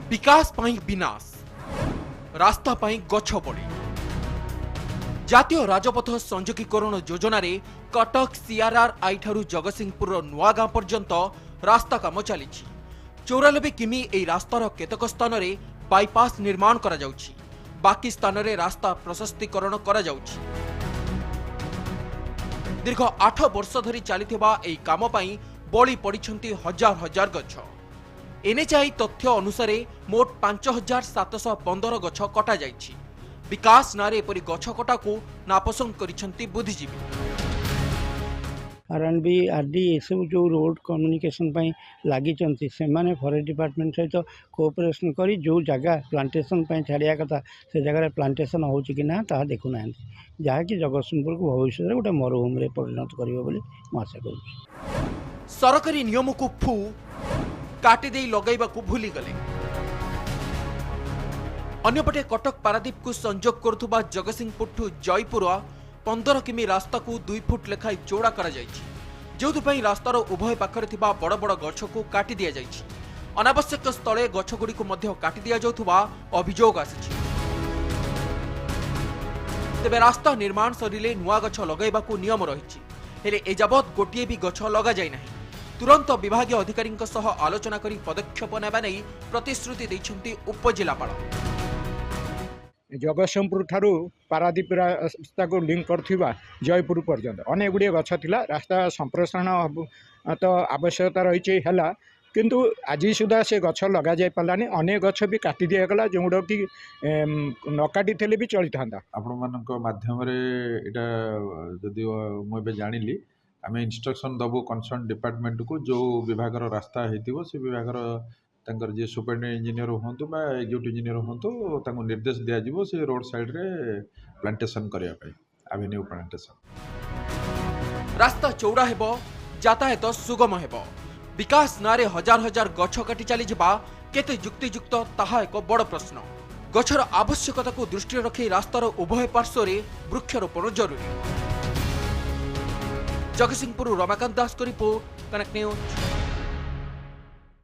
विकास पाई विनाश रास्ता पाई गछ पड़े जातीय राजपथ संयोगीकरण योजन कटक सीआरआरआई ठारू जगतसिंहपुर नुआगां पर्यंत रास्ता काम चली 94 किमी एई रास्तार केतक स्थान में बाईपास निर्माण करा जाउछि, बाकी स्थान में रास्ता प्रशस्तीकरण करा जाउछि। दीर्घ 8 वर्ष धरी चलिथिबा एई काम पई बळी पड़िछंती हजार हजार गछ। एनएचआई तथ्य अनुसार मोट 5715 गछ कटा जाइछि। विकास नारे एपरी गछ कटाकू नापसंद करिछंती बुद्धिजीवी। आरएनबी आरडी एसबू जो रोड कम्युनिकेशन लगी से फरेस्ट डिपार्टमेंट सहित कोऑपरेशन करी जो जगह प्लांटेशन छाड़िया कथा से जगह प्लांटेशन हो ना ता देखुना जहाँकि जगतसिंहपुर को भविष्य गोटे मरुभूमि परिणत कर आशा करुँ। सरकारी नियम को फू काटिदे लगैबा को भूली गले। अन्यपटे कटक पारादीप को संजोग करुवा जगतसिंहपुर ठू जयपुर 15 किमी रास्ता को 2 फुट लेखाई चौड़ा करा जाइछि, जोथुपई रास्तार उभय पाखरे थिबा बड़ बड़ गछ को काटी दिया जाइछि। अनावश्यक स्थले गछगुड़ी को मध्य काटी दिया जाउथुबा अभियोग आसिछि। तेबे रास्ता निर्माण सरिले नुआ गछ लगैबा को नियम रहिछि, हेले एजाबत गोटिए भी गछ लगा जाय नाही। तुरंत विभागीय अधिकारी सह आलोचना करी पदक्षेप नेबा नै प्रतिश्रुति दैछन्ती उपजिलापाल। जगतसिंहपुर ठारू पारादीप रास्ता को लिंक करथिबा जयपुर पर्यंत अनेक गुड़िए गछ थिला। रास्ता संप्रसारण तो आवश्यकता रही है, किंतु आज सुधा से गछ लगा जाय पालानी। अनेक गछ भी काटी दिया गला जोडा कि न काटी थे भी चली था। आपण मानक माध्यम रे एटा जदि मु जानिली आम इंस्ट्रक्शन दबु कंसर्न डिपार्टमेंट को जो विभाग रास्ता होइतिबो से विभाग तांकर जे सुपरिटेंडेंट इंजीनियर होंतु बा एग्जीक्यूटिव इंजीनियर होंतु तांको निर्देश दिया जिवो से रोड साइड रे प्लांटेशन करिया पई एवेन्यू प्लांटेशन। रास्ता चौड़ा हेबो, यातायात सुगम हेबो। विकास नारे हजार हजार गछ काटी चली जिबा केते युक्तियुक्त ताहा एक बड़ प्रश्न। गछर आवश्यकता को दृष्टि रखी रास्तार उभय पार्श्व रे वृक्षरोपण जरूरी। जगतसिंहपुर रमाकांत दास को रिपोर्ट, कनेक्ट न्यूज।